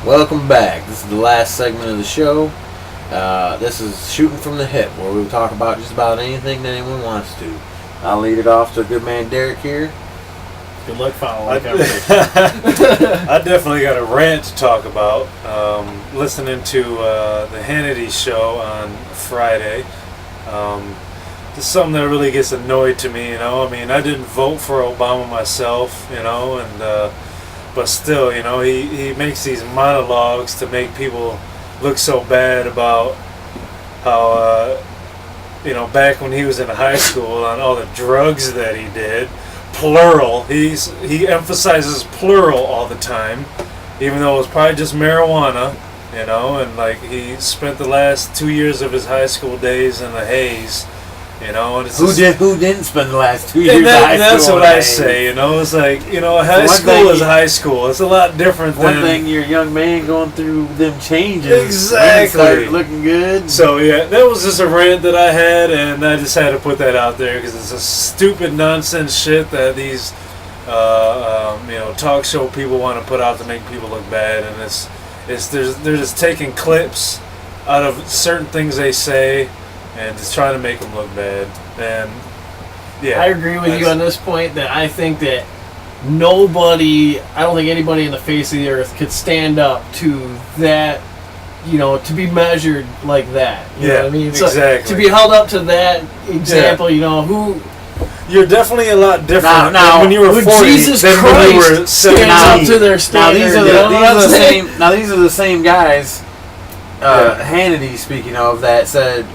Welcome back. This is the last segment of the show. This is Shooting from the Hip, where we talk about just about anything that anyone wants to. I'll lead it off to good man Derek here. Good luck following the conversation. I definitely got a rant to talk about. Listening to the Hannity show on Friday. It's something that really gets annoyed to me, I mean, I didn't vote for Obama myself, but still, he makes these monologues to make people look so bad about how, back when he was in high school on all the drugs that he did. Plural. He emphasizes plural all the time, even though it was probably just marijuana, and like he spent the last 2 years of his high school days in the haze. And it's who didn't spend the last 2 years? That's what I say. It's like high school is high school. It's a lot different. One thing, you're a young man going through them changes. Exactly. Start looking good. So yeah, that was just a rant that I had, and I just had to put that out there because it's a stupid nonsense shit that these talk show people want to put out to make people look bad, and they're just taking clips out of certain things they say. And just trying to make them look bad. And yeah, I agree with you on this point that I think that I don't think anybody in the face of the earth could stand up to that, to be measured like that. You know what I mean? So exactly. To be held up to that example, who... You're definitely a lot different now, when you were 40 Jesus than Christ when you were 17. Up to their standard. These are the same guys, Hannity, speaking of, that said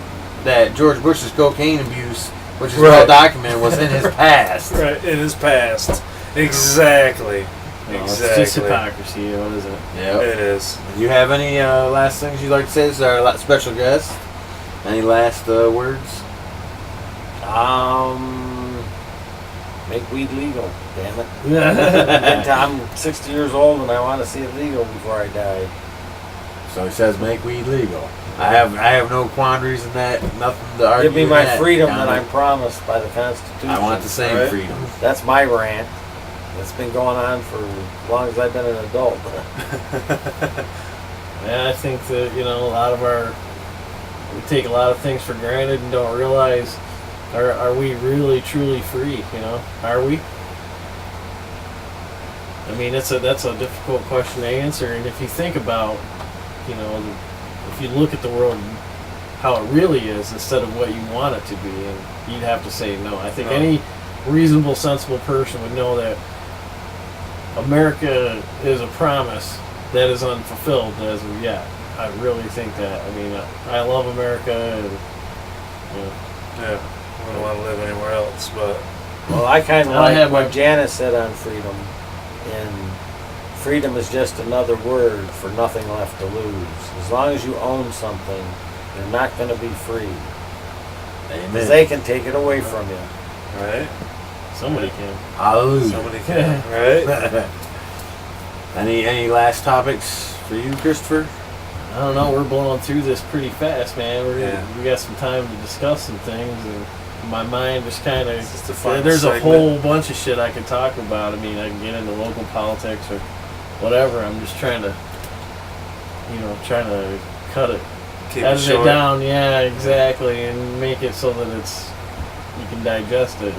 that George Bush's cocaine abuse, which is well documented, was in his past. Right, in his past. Exactly. It's just hypocrisy, what is it? Yeah, it is. Do you have any last things you'd like to say? This is our special guest. Any last words? Make weed legal, damn it. I'm 60 years old and I want to see it legal before I die. So he says make weed legal. I have no quandaries in that, nothing to argue. Give me my freedom that I'm promised by the Constitution. I want the same freedom. That's my rant. It's been going on for as long as I've been an adult. Yeah, I think that, we take a lot of things for granted and don't realize, are we really truly free, Are we? I mean, that's a difficult question to answer, and if you think about, if you look at the world how it really is instead of what you want it to be, and you'd have to say no. I think any reasonable, sensible person would know that America is a promise that is unfulfilled as of yet. I really think that. I mean, I love America, and yeah, I don't want to live anywhere else, but well, I kind of like what Janice said on freedom, and freedom is just another word for nothing left to lose. As long as you own something, you're not going to be free. Because they can take it away from you. Right? Somebody can. Hallelujah. Somebody can, right? Any last topics for you, Christopher? I don't know. We're blowing through this pretty fast, man. We got some time to discuss some things, and my mind just kind of... There's a whole bunch of shit I could talk about. I mean, I can get into local politics or whatever. I'm just trying to cut it, edit it down. Yeah, exactly, and make it so that you can digest it.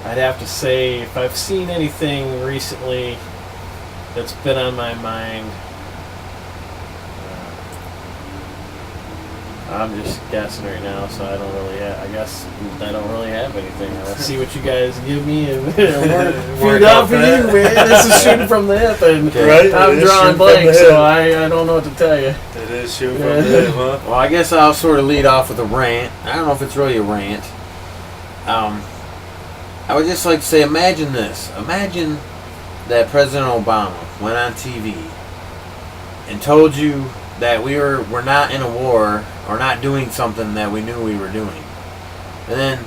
I'd have to say, if I've seen anything recently that's been on my mind, I'm just guessing right now, so I don't really have anything. Let's see what you guys give me and feed off of you, man. This is shooting from the hip, and I'm drawing blank, so I don't know what to tell you. It is shooting from the hip, huh? Well, I guess I'll sort of lead off with a rant. I don't know if it's really a rant. I would just like to say, imagine this. Imagine that President Obama went on TV and told you that we're not in a war or not doing something that we knew we were doing. And then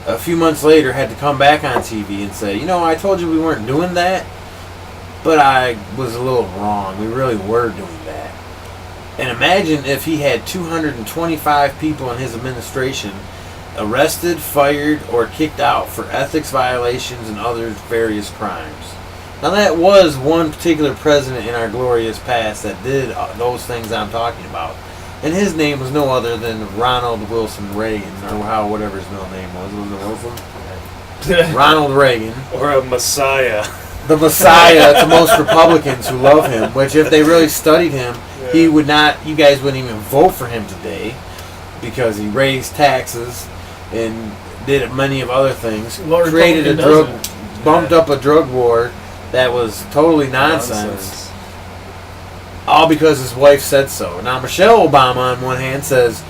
a few months later had to come back on TV and say, I told you we weren't doing that, but I was a little wrong. We really were doing that. And imagine if he had 225 people in his administration arrested, fired, or kicked out for ethics violations and other various crimes. Now that was one particular president in our glorious past that did those things I'm talking about. And his name was no other than Ronald Wilson Reagan, or whatever his middle name was. Was it Wilson? Ronald Reagan. Or a Messiah. The Messiah to most Republicans who love him, which if they really studied him, he would not, you guys wouldn't even vote for him today because he raised taxes and did many of other things. Created a bumped up a drug war that was totally nonsense. All because his wife said so. Now Michelle Obama on one hand says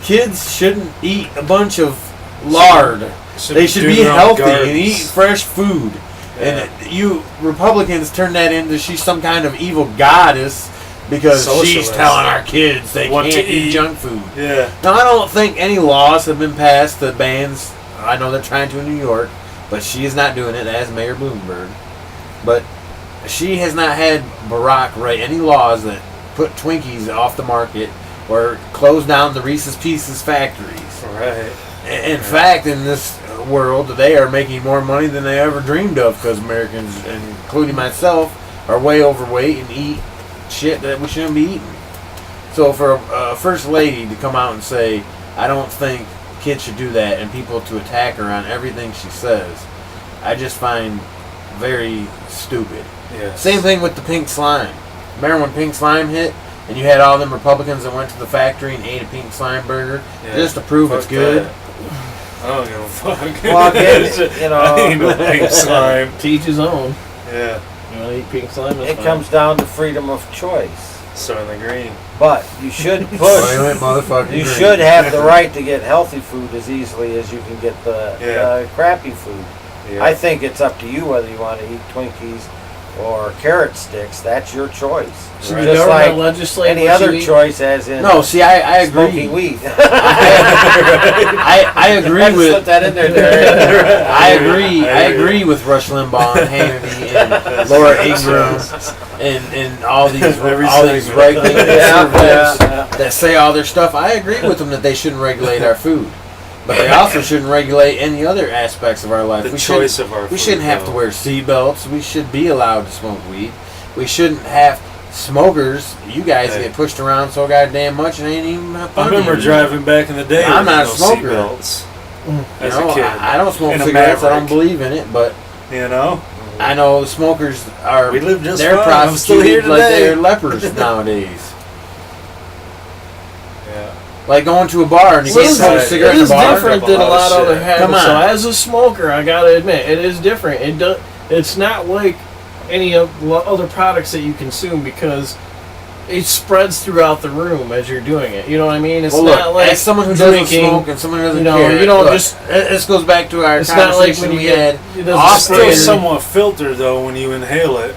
kids shouldn't eat a bunch of lard. They should be healthy and eat fresh food. Yeah. And you Republicans turn that into she's some kind of evil goddess because she's telling our kids they can't eat junk food. Yeah. Now I don't think any laws have been passed that bans. I know they're trying to in New York, but she is not doing it as Mayor Bloomberg. But she has not had Barack write any laws that put Twinkies off the market or close down the Reese's Pieces factories. Right. In fact, in this world, they are making more money than they ever dreamed of because Americans, including myself, are way overweight and eat shit that we shouldn't be eating. So for a first lady to come out and say, I don't think kids should do that, and people to attack her on everything she says, I just find very stupid. Yes. Same thing with the pink slime. Remember when pink slime hit and you had all them Republicans that went to the factory and ate a pink slime burger just to prove it's good? That. I don't give a fuck. Well, again, I ain't no pink slime. To each his own. Yeah. You want to eat pink slime? It comes down to freedom of choice. Certainly green. But you should push. You should have the right to get healthy food as easily as you can get the crappy food. Yeah. I think it's up to you whether you want to eat Twinkies or carrot sticks. That's your choice. Right. Just like legislate any other choice, as in no. See, I agree. Smoking weed. I agree with. Slip that in there. I agree with Rush Limbaugh and Hannity and Laura Ingraham and all these right wing conservatives that say all their stuff. I agree with them that they shouldn't regulate our food. But they also shouldn't regulate any other aspects of our life. We shouldn't have to wear seatbelts. We should be allowed to smoke weed. We shouldn't have smokers. You guys get pushed around so goddamn much and ain't even fun. I remember driving back in the day. I'm not a smoker. As a kid. I don't smoke cigarettes. I don't believe in it, but I know smokers are. We live just they're fine. prosecuted like they're lepers nowadays. Like going to a bar and you can't smoke a cigarette in a bar. It is different than a lot of other habits. Come on. So as a smoker, I gotta admit, it is different. It's not like any of other products that you consume because it spreads throughout the room as you're doing it. You know what I mean? It's not like as someone who doesn't smoke and someone who doesn't care. You don't just. This goes back to our conversation not like when we had. It's still somewhat filtered though when you inhale it.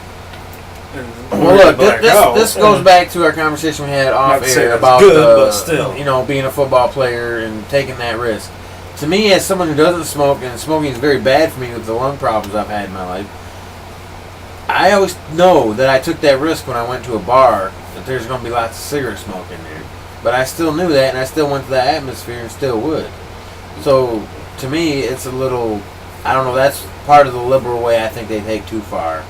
Well, look, this goes back to our conversation we had off air about being a football player and taking that risk. To me, as someone who doesn't smoke, and smoking is very bad for me with the lung problems I've had in my life, I always know that I took that risk when I went to a bar, that there's going to be lots of cigarette smoke in there. But I still knew that, and I still went to that atmosphere and still would. So, to me, it's a little, I don't know, that's part of the liberal way I think they take too far.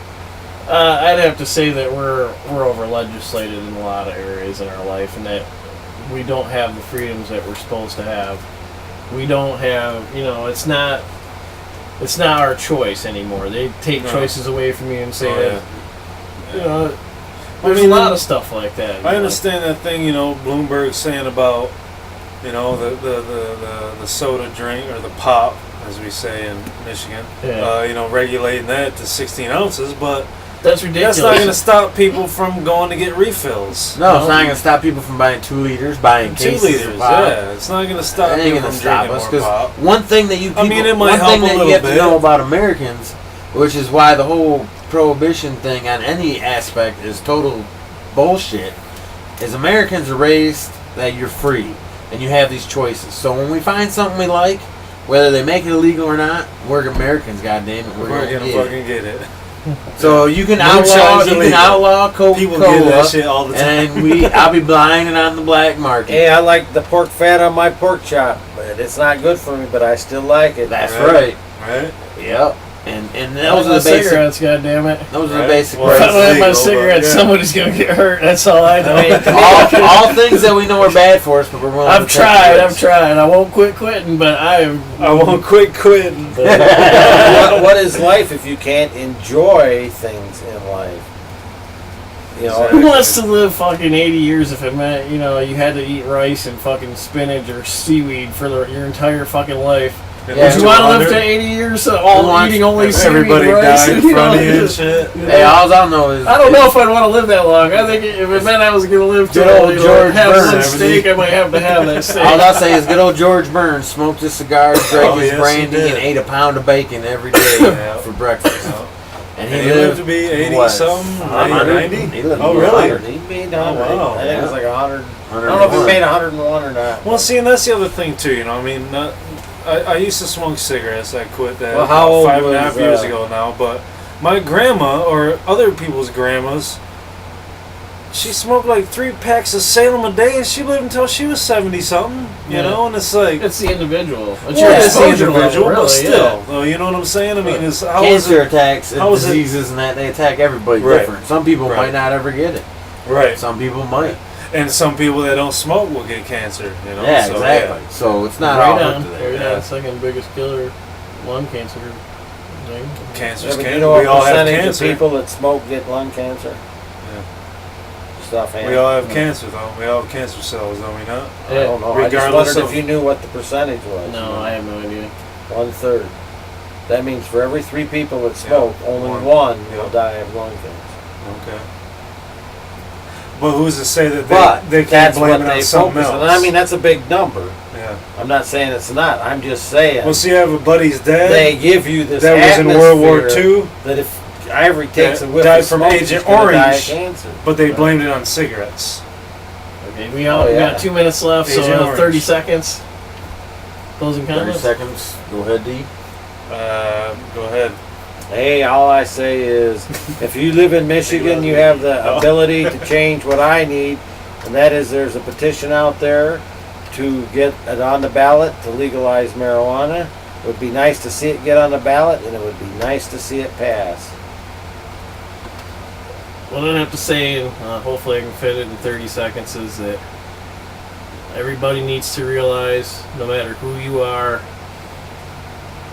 I'd have to say that we're over legislated in a lot of areas in our life, and that we don't have the freedoms that we're supposed to have. We don't have, it's not our choice anymore. They take choices away from you and say that, there's a lot of stuff like that. I understand that thing, Bloomberg saying about, the soda drink or the pop, as we say in Michigan, regulating that to 16 ounces, but that's ridiculous. That's not going to stop people from going to get refills. No, it's not going to stop people from buying 2 liters, buying 2 cases of pop. Yeah, it's not going to stop people from drinking more pop. One thing that you have to know about Americans, which is why the whole prohibition thing on any aspect is total bullshit, is Americans are raised that you're free and you have these choices. So when we find something we like, whether they make it illegal or not, we're Americans, goddammit. We're going to fucking get it. So you can outlaw Coca-Cola. People get that shit all the time. And I'll be buying it on the black market. Hey, I like the pork fat on my pork chop, but it's not good for me, but I still like it. That's right. Right? Yep. And I those like are my the basic. cigarettes, goddammit. Those are the Right. basic. Well, If I rights. don't have my legal, but cigarettes, yeah. somebody's gonna get hurt. That's all I know. I mean, to me, all things that we know are bad for us, but we're willing I've to take the tried. risk. I won't quit quitting, but I won't quit quitting. what is life if you can't enjoy things in life? You know, Exactly. who wants to live fucking 80 years if it meant, you know, you had to eat rice and fucking spinach or seaweed for your entire fucking life? And Yeah. Would you want to live 200, to 80 years Who all wants- eating only seaweed everybody and rice? died in you know, front of you and shit. Hey, all I know is I don't know if I'd want to live that long. I think if it meant I was going to live Good till old you know, George have one Burns. steak, I might have to have that steak. All I'll say is good old George Burns smoked his cigars, drank Oh, his yes, he brandy, did. and ate a pound of bacon every day Yeah. for breakfast. No. And And he lived to be 80 what, something, 100? 90? He lived Oh, to be really? 100. he made Oh, 100. wow. I think it was Yeah. like 100. I don't know if he 101. made 101 or not. Well, see, and that's the other thing, too, you know, I mean, I used to smoke cigarettes. I quit that Well, how old 5.5 was, years ago now, but my grandma, or other people's grandmas, she smoked like 3 packs of Salem a day, and she lived until she was 70-something, you Yeah. know, and it's like... It's the individual. It's Yeah, your it's the exposure level, individual, but really, still, though, you know what I'm saying? I mean, it's, how is Cancer it... attacks and how is it- diseases and that, they attack everybody Right. different. Some people Right. might not ever get it. Right. Some people might. And some people that don't smoke will get cancer, you know? Yeah, so, exactly. So it's not Right all on. up to Right there. on. Yeah. Second biggest killer, lung cancer. Thing. Cancer's Yeah, but cancer. you know what We all have percentage of cancer. people that smoke get lung cancer? Stuff. We all have cancer, though. We all have cancer cells, don't we not? I don't know. I just Regardless wondered of- if you knew what the percentage was. No, I have no idea. 1/3. That means for every 3 people that smoke, only one. one will Yep. die of lung cancer. Okay. But who's to say that But they can't that's blame what it on they something focus else? on. I mean, that's a big number. yeah. I'm not saying it's not. I'm just saying Well, see, I have a buddy's dad they give you this that was in World War atmosphere II, that if Ivory takes that a whiff died of from smoke, Agent he's gonna die of Orange. cancer. but they blamed it on cigarettes. Okay, we Oh, yeah. got 2 minutes left, so Agent Orange. 30 seconds. Closing 30 comments. seconds. Go ahead, D. Go ahead. Hey, all I say is, if you live in Michigan, you have the ability to change what I need, and that is there's a petition out there to get it on the ballot to legalize marijuana. It would be nice to see it get on the ballot, and it would be nice to see it pass. What I have to say, and hopefully I can fit it in 30 seconds, is that everybody needs to realize, no matter who you are,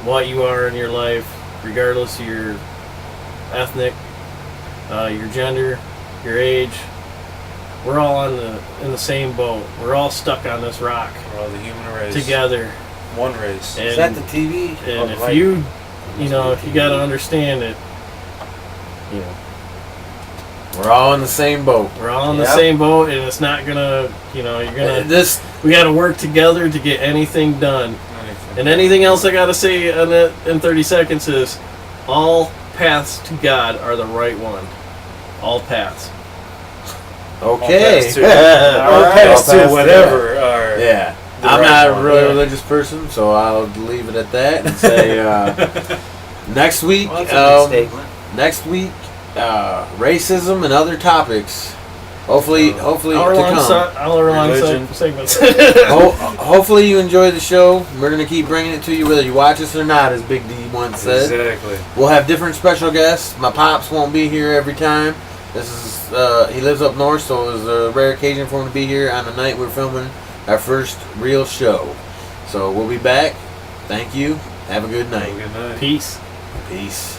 what you are in your life, regardless of your ethnic, your gender, your age, we're all in the same boat. We're all stuck on this rock We're all the human race. together. One race. And, Is that the TV? and Oh, if right. you know, if you got to understand it, you know, We're all in the same boat. we're all in the Yep. same boat, and it's not gonna, you know, you're gonna. This We got to work together to get anything done. Anything. And anything else I got to say on that in 30 seconds is all paths to God are the right one. All paths. okay. paths to- All All right. paths All to paths, whatever are. Yeah. The I'm right not a one, really yeah. religious person, so I'll leave it at that and say next week. Well, that's a big statement. Next week, racism and other topics. Hopefully to come. Hour-long Religion. segments. Hopefully you enjoy the show. We're gonna keep bringing it to you whether you watch us or not, as Big D once said. Exactly. We'll have different special guests. My pops won't be here every time. This is he lives up north, so it was a rare occasion for him to be here on the night we're filming our first real show. So we'll be back. Thank you. Have a good night. Good night. Peace. Peace.